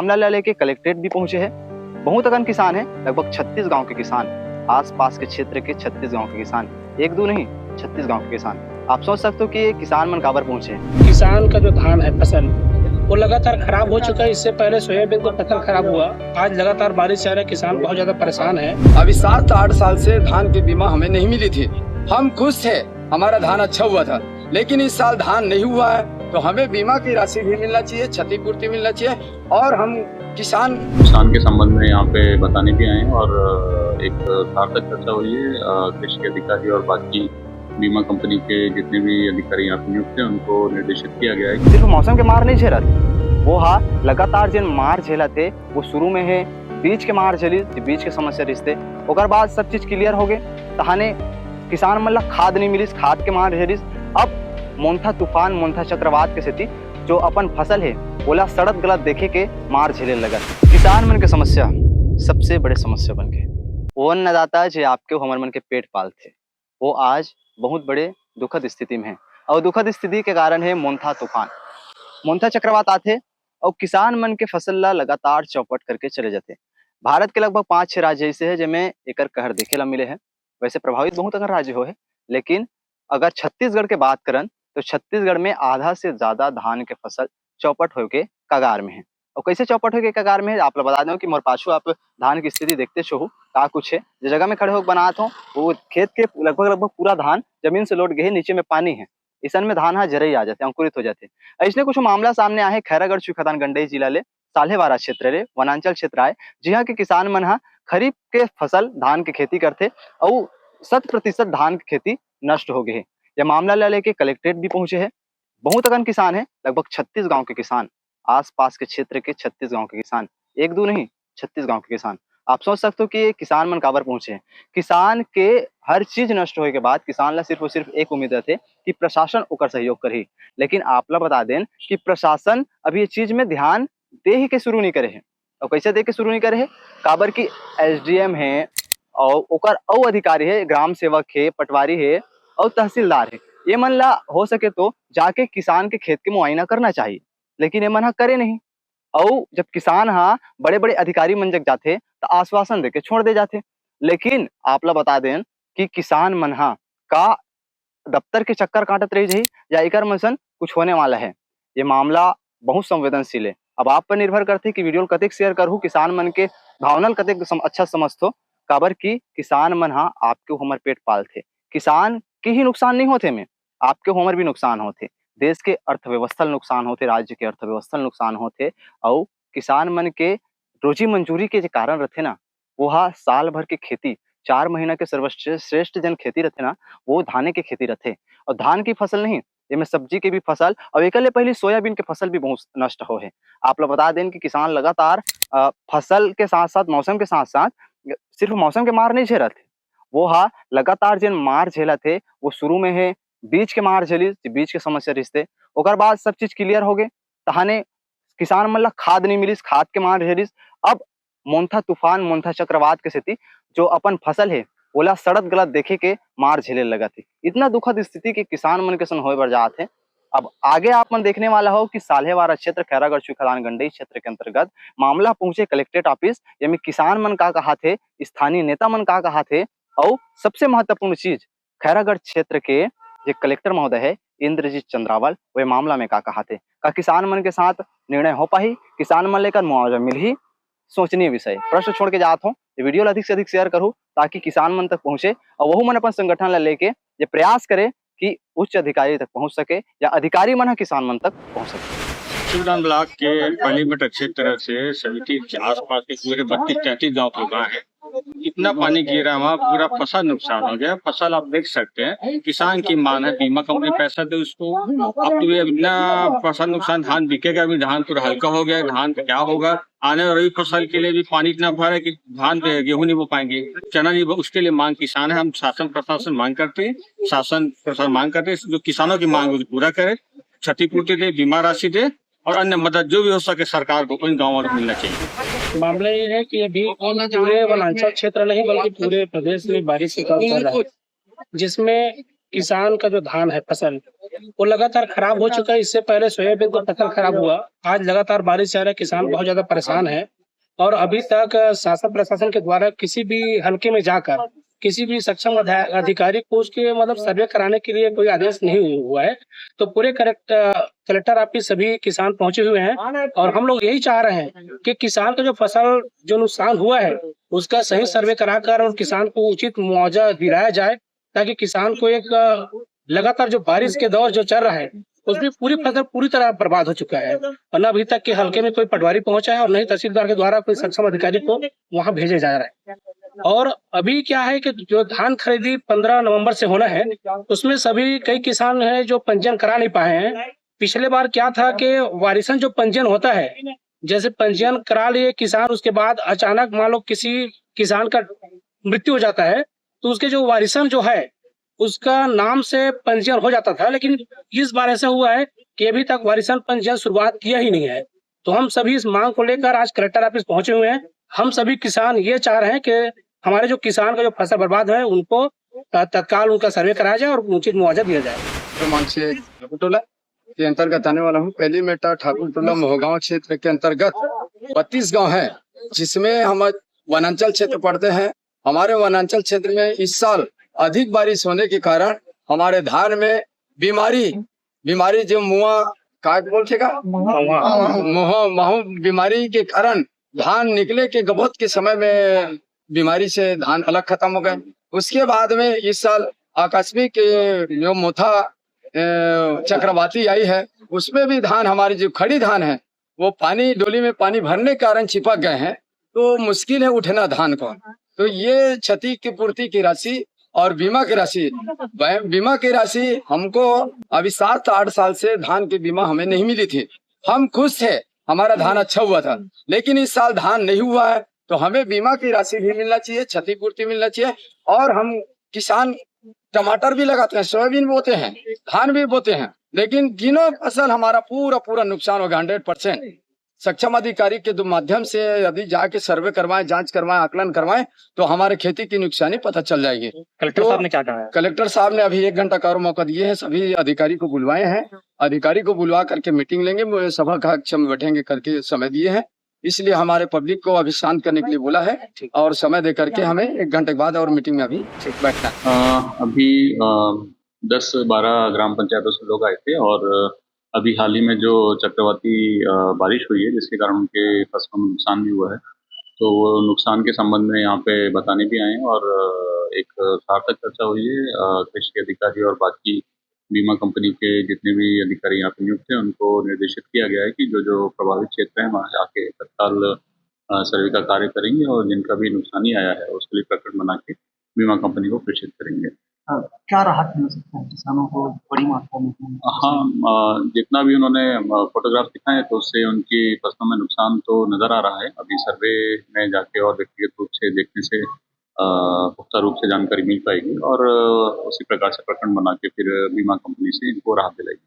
मामला लेके कलेक्ट्रेट भी पहुंचे हैं। बहुत अगन किसान हैं, लगभग 36 गांव के किसान, आसपास के क्षेत्र के 36 गांव के किसान, एक दो नहीं 36 गांव के किसान। आप सोच सकते हो कि ये किसान मन काबर पहुंचे हैं। किसान का जो धान है फसल वो लगातार खराब हो चुका है। इससे पहले सोयाबीन का फसल खराब हुआ, आज लगातार बारिश से रहा, किसान बहुत ज्यादा परेशान है। अभी 7 से 8 साल से धान की बीमा हमें नहीं मिली थी। हम खुश थे, हमारा धान अच्छा हुआ था, लेकिन इस साल धान नहीं हुआ है तो हमें बीमा की राशि भी मिलना चाहिए, क्षतिपूर्ति मिलना चाहिए। और हम किसान के संबंध में यहाँ पे बताने भी आए हैं और एक सार्थक चर्चा हुई है। कृषि के अधिकारी और बाकी बीमा कंपनी के जितने भी अधिकारी यहाँ पे नियुक्त हैं उनको निर्देशित किया गया है। सिर्फ मौसम के मार नहीं झेला थे, वो लगातार जिन मार झेला थे वो शुरू में है बीज के मार झेली, बीज के समस्या रिश्ते ओकर बाद सब चीज क्लियर हो गए। तहाने किसान मन ला खाद नहीं मिली, खाद के मार झेलिस। अब मोन्था तूफान, मोन्था चक्रवात के स्थिति जो अपन फसल है ओला सड़क गलत देखे के मार झेले लगा। किसान मन के समस्या सबसे बड़े समस्या बन गए। वो अन्नदाता जो आपके हमर मन के पेट पालते वो आज बहुत बड़े दुखद स्थिति में है। और दुखद स्थिति के कारण है मोन्था तूफान, मोन्था चक्रवात आते और किसान मन के फसल ला लगातार चौपट करके चले जाते। भारत के लगभग 5-6 राज्य ऐसे है जिनमें एकर कहर देखे ला मिले है। वैसे प्रभावित बहुत अगर राज्य हो है, लेकिन अगर छत्तीसगढ़ के बात करन तो छत्तीसगढ़ में आधा से ज्यादा धान के फसल चौपट होके कगार में है। और कैसे चौपट होके कगार में है आप लोग बता दो कि मोर पाछू आप धान की स्थिति देखते छो का कुछ है। जो जगह में खड़े होकर बनात हो वो खेत के लगभग पूरा धान जमीन से लौट गए, नीचे में पानी है। इसन में धान जरई आ जाते, अंकुरित हो जाते। ऐसे कुछ मामला सामने आए खैरागढ़ खदान गंडई जिला ले साल्हेवारा क्षेत्र ले वनांचल क्षेत्र आए, जिहा के किसान मन खरीफ के फसल धान के खेती करते और 100% धान की खेती नष्ट हो गई। यह मामला लेके कलेक्ट्रेट भी पहुंचे हैं। बहुत अगन किसान है, लगभग 36 गांव के किसान, आसपास के क्षेत्र के 36 गांव के किसान, एक दो नहीं 36 गांव के किसान। आप सोच सकते हो कि किसान मन काबर पहुंचे हैं। किसान के हर चीज नष्ट होने के बाद किसान ला सिर्फ और सिर्फ एक उम्मीद रहते कि प्रशासन ओकर सहयोग करही। लेकिन आप ला बता दें कि प्रशासन अभी ये चीज में ध्यान दे ही के शुरू नहीं करे है। और कैसे दे के शुरू नहीं करे है, काबर की SDM है और ओकर और अधिकारी है, ग्राम सेवक है, पटवारी है और तहसीलदार है। ये मन ला हो सके तो जाके किसान के खेत के मुआयना करना चाहिए, लेकिन ये मन करे नहीं। और जब किसान बड़े बड़े अधिकारी मन जग जाते तो आश्वासन देके छोड़ दे जाते। लेकिन आप ला बता दें कि किसान मन का दफ्तर के चक्कर काटत रही जाही या एकर मसन कुछ होने वाला है। ये मामला बहुत संवेदनशील है। अब आप पर निर्भर करते कि वीडियो कतेक शेयर करूँ, किसान मन के भावनल कतेक अच्छा समझतो। काबर की किसान मन आपके हमर पेट पालते, किसान के ही नुकसान नहीं होते में आपके हमर भी नुकसान होते, देश के अर्थव्यवस्था नुकसान होते, राज्य के अर्थव्यवस्था नुकसान होते। और किसान मन के रोजी मंजूरी के जो कारण रहते ना वो साल भर के खेती 4 महीना के सर्वश्रेष्ठ जन खेती रहते ना वो धाने के खेती रहते। और धान की फसल नहीं, इनमें सब्जी के भी फसल और एक पहले सोयाबीन के फसल भी बहुत नष्ट हो है। आप लोग बता दें कि किसान लगातार फसल के साथ साथ मौसम के साथ साथ सिर्फ मौसम के मार नहीं झेला थे, वो लगातार जिन मार झेला थे वो शुरू में है बीज के मार झेली, बीज के समस्या रिश्ते ओकर बाद सब चीज क्लियर हो गए। तहाने किसान मन ला खाद नहीं मिली, खाद के मार झेलिस। अब मोन्था तूफान, मोन्था चक्रवात के स्थिति जो अपन फसल है ओला सड़क गलत देखे के मार झेले लगा थे। इतना दुखद स्थिति के किसान मन के संग होए बर जात है। अब आगे आप मन देखने वाला हो कि साल्हेवारा क्षेत्र खैरागढ़ खदान गंडई क्षेत्र के अंतर्गत मामला पहुंचे कलेक्ट्रेट ऑफिस, यानी किसान मन का कहा थे, स्थानीय नेता मन का कहा थे। और सबसे महत्वपूर्ण चीज खैरागढ़ क्षेत्र के जो कलेक्टर महोदय है इंद्रजीत चंद्रावल, वे मामला में का कहा थे का किसान मन के साथ निर्णय हो पाही, किसान मन लेकर मुआवजा मिल ही, सोचनीय विषय। प्रश्न छोड़ के जात हूँ, ये वीडियो अधिक से अधिक शेयर करूँ ताकि किसान मन तक पहुंचे और वह मन अपन संगठन ला लेके ये प्रयास करे कि उच्च अधिकारी तक पहुंच सके या अधिकारी मन किसान मन तक पहुंच सके। शिवराम ब्लॉक के पलीमठ क्षेत्र से समिति के आसपास के पूरे 32-33 गाँव के गाँव है। इतना पानी गिरा वहाँ पूरा फसल नुकसान हो गया। फसल आप देख सकते हैं, किसान की मांग है बीमा कंपनी पैसा दे उसको। अब तो ये इतना फसल नुकसान, धान बिकेगा भी, धान पूरा हल्का हो गया, धान का क्या होगा। आने वाली फसल के लिए भी पानी इतना भरा है कि धान गेहूं नहीं बो पाएंगे, चना नहीं, उसके लिए मांग किसान है। हम शासन प्रशासन मांग करते हैं, शासन प्रशासन मांग करते हैं जो किसानों की मांग पूरा करे, क्षतिपूर्ति दे, बीमा राशि दे और अन्य मदद जो भी हो सके सरकार को इन गाँवों में मिलना चाहिए। मामला ये है कि अभी पूरे वनांचल क्षेत्र नहीं बल्कि पूरे प्रदेश में बारिश का दौर चल रहा है, जिसमें किसान का जो धान है फसल वो लगातार खराब हो चुका है। इससे पहले सोयाबीन का फसल खराब हुआ। आज लगातार बारिश आ रहा है, किसान बहुत ज्यादा परेशान है। और अभी तक शासन प्रशासन के द्वारा किसी भी हलके में जाकर किसी भी सक्षम अधिकारी को उसके मतलब सर्वे कराने के लिए कोई आदेश नहीं हुआ है। तो पूरे कलेक्टर ऑफिस सभी किसान पहुंचे हुए हैं और हम लोग यही चाह रहे हैं कि किसान का जो फसल जो नुकसान हुआ है उसका सही सर्वे कराकर और किसान को उचित मुआवजा दिलाया जाए, ताकि किसान को एक लगातार जो बारिश के दौर जो चल रहा है उसमें पूरी फसल पूरी तरह बर्बाद हो चुका है और न अभी तक के हल्के में कोई पटवारी पहुंचा है और न ही तहसीलदार के द्वारा कोई सक्षम अधिकारी को वहां भेजे जा रहा है। और अभी क्या है कि जो धान खरीदी 15 नवंबर से होना है उसमें सभी कई किसान हैं जो पंजीयन करा नहीं पाए हैं। पिछले बार क्या था कि वारिसन जो पंजीयन होता है, जैसे पंजीयन करा लिए किसान, उसके बाद अचानक मान लो किसी किसान का मृत्यु हो जाता है तो उसके जो वारिसन जो है उसका नाम से पंजीयन हो जाता था, लेकिन इस बार ऐसा हुआ है कि अभी तक वारिसन पंजीयन शुरुआत किया ही नहीं है। तो हम सभी इस मांग को लेकर आज कलेक्टर ऑफिस पहुंचे हुए हैं। हम सभी किसान ये चाह रहे हैं कि हमारे जो किसान का जो फसल बर्बाद है उनको तत्काल उनका सर्वे कराया जाए और उचित मुआवजा दिया जाए। क्रमांक से टोला के अंतर्गत आने वाला हूँ। पहली मेटा ठाकुर टोला मोहगांव क्षेत्र के अंतर्गत 32 गांव है, जिसमें हम वनांचल क्षेत्र पड़ते हैं। हमारे वनांचल क्षेत्र में इस साल अधिक बारिश होने के कारण हमारे धान में बीमारी जो मुआ का बोलते का महू बीमारी के कारण धान निकले के गबोत के समय में बीमारी से धान अलग खत्म हो गए। उसके बाद में इस साल आकस्मिक जो मोथा चक्रवाती आई है, उसमें भी धान हमारी जो खड़ी धान है वो पानी डोली में पानी भरने के कारण चिपक गए हैं, तो मुश्किल है उठना धान को। तो ये क्षति की पूर्ति की राशि और बीमा की राशि हमको अभी 7-8 साल से धान की बीमा हमें नहीं मिली थी। हम खुश थे, हमारा धान अच्छा हुआ था, लेकिन इस साल धान नहीं हुआ है तो हमें बीमा की राशि भी मिलना चाहिए, क्षतिपूर्ति मिलना चाहिए। और हम किसान टमाटर भी लगाते हैं, सोयाबीन बोते हैं, धान भी बोते हैं, लेकिन तीनों फसल हमारा पूरा नुकसान हो गया 100%। सक्षम अधिकारी के माध्यम से यदि जाके सर्वे करवाएं, जांच करवाएं, आकलन करवाएं तो हमारे खेती की नुकसानी पता चल जाएगी। कलेक्टर साहब ने क्या कहा है? कलेक्टर साहब ने अभी 1 घंटा का और मौका दिए हैं, सभी अधिकारी को बुलवाए हैं। अधिकारी को बुलवा करके मीटिंग लेंगे, वो सभा कक्ष में बैठेंगे करके समय दिए हैं। इसलिए हमारे पब्लिक को अभी शांत करने के लिए बोला है और समय दे करके हमें 1 घंटे के बाद और मीटिंग में अभी बैठना है। अभी 10-12 ग्राम पंचायतों से लोग आए थे और अभी हाल ही में जो चक्रवाती बारिश हुई है जिसके कारण उनके फसलों में नुकसान भी हुआ है, तो वो नुकसान के संबंध में यहाँ पे बताने भी आए हैं और एक सार्थक चर्चा हुई है। कृषि अधिकारी और बाकी बीमा कंपनी के जितने भी अधिकारी यहाँ पे नियुक्त हैं उनको निर्देशित किया गया है कि जो प्रभावित क्षेत्र है वहाँ जाके तत्काल सर्वे का कार्य करेंगे और जिनका भी नुकसानी आया है उसके लिए प्रकरण बना के बीमा कंपनी को प्रेषित करेंगे। क्या राहत मिल सकता है किसानों को बड़ी मात्रा में? हाँ, जितना भी उन्होंने फोटोग्राफ दिखाए तो उससे उनकी फसलों में नुकसान तो नज़र आ रहा है। अभी सर्वे में जाके और व्यक्तिगत रूप से देखने से पुख्ता रूप से जानकारी मिल पाएगी और उसी प्रकार से प्रकरण बना के फिर बीमा कंपनी से इनको राहत दिलाएगी।